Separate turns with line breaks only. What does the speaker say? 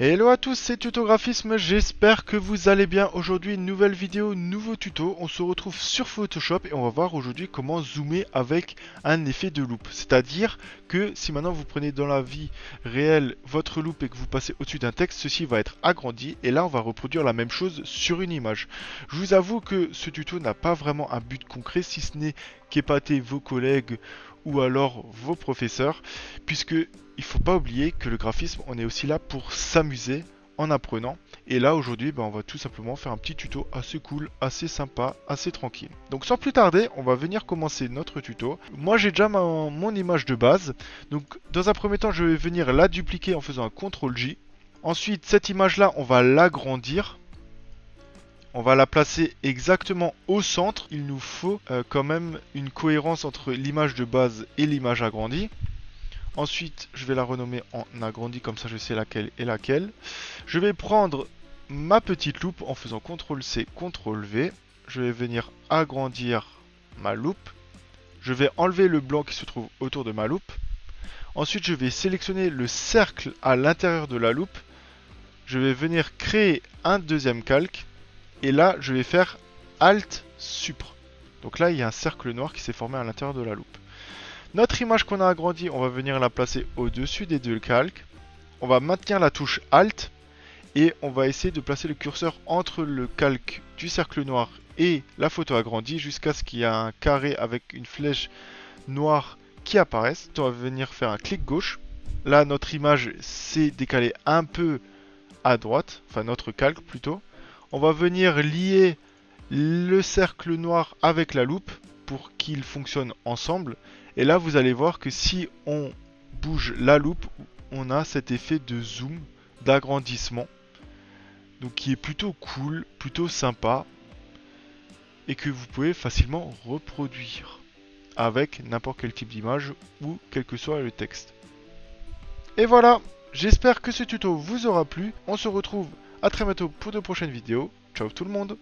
Hello à tous, c'est Tutographisme, j'espère que vous allez bien. Aujourd'hui, une nouvelle vidéo, nouveau tuto. On se retrouve sur Photoshop et on va voir aujourd'hui comment zoomer avec un effet de loupe. C'est-à-dire que si maintenant vous prenez dans la vie réelle votre loupe et que vous passez au-dessus d'un texte, ceci va être agrandi et là on va reproduire la même chose sur une image. Je vous avoue que ce tuto n'a pas vraiment un but concret si ce n'est qu'épater vos collègues ou alors vos professeurs, puisque il faut pas oublier que le graphisme, on est aussi là pour s'amuser en apprenant. Et là aujourd'hui, on va tout simplement faire un petit tuto assez cool, assez sympa, assez tranquille. Donc sans plus tarder, on va venir commencer notre tuto. Moi j'ai déjà mon image de base. Donc dans un premier temps, je vais venir la dupliquer en faisant un CTRL-J. Ensuite, cette image là, on va l'agrandir. On va la placer exactement au centre. Il nous faut quand même une cohérence entre l'image de base et l'image agrandie. Ensuite, je vais la renommer en agrandi, comme ça je sais laquelle est laquelle. Je vais prendre ma petite loupe en faisant CTRL-C, CTRL-V. Je vais venir agrandir ma loupe. Je vais enlever le blanc qui se trouve autour de ma loupe. Ensuite, je vais sélectionner le cercle à l'intérieur de la loupe. Je vais venir créer un deuxième calque. Et là, je vais faire Alt Supr. Donc là, il y a un cercle noir qui s'est formé à l'intérieur de la loupe. Notre image qu'on a agrandie, on va venir la placer au-dessus des deux calques. On va maintenir la touche Alt et on va essayer de placer le curseur entre le calque du cercle noir et la photo agrandie jusqu'à ce qu'il y ait un carré avec une flèche noire qui apparaisse. On va venir faire un clic gauche. Là, notre image s'est décalée un peu à droite, enfin notre calque plutôt. On va venir lier le cercle noir avec la loupe pour qu'ils fonctionnent ensemble. Et là, vous allez voir que si on bouge la loupe, on a cet effet de zoom, d'agrandissement. Donc qui est plutôt cool, plutôt sympa. Et que vous pouvez facilement reproduire avec n'importe quel type d'image ou quel que soit le texte. Et voilà, j'espère que ce tuto vous aura plu. On se retrouve à très bientôt pour de prochaines vidéos. Ciao tout le monde!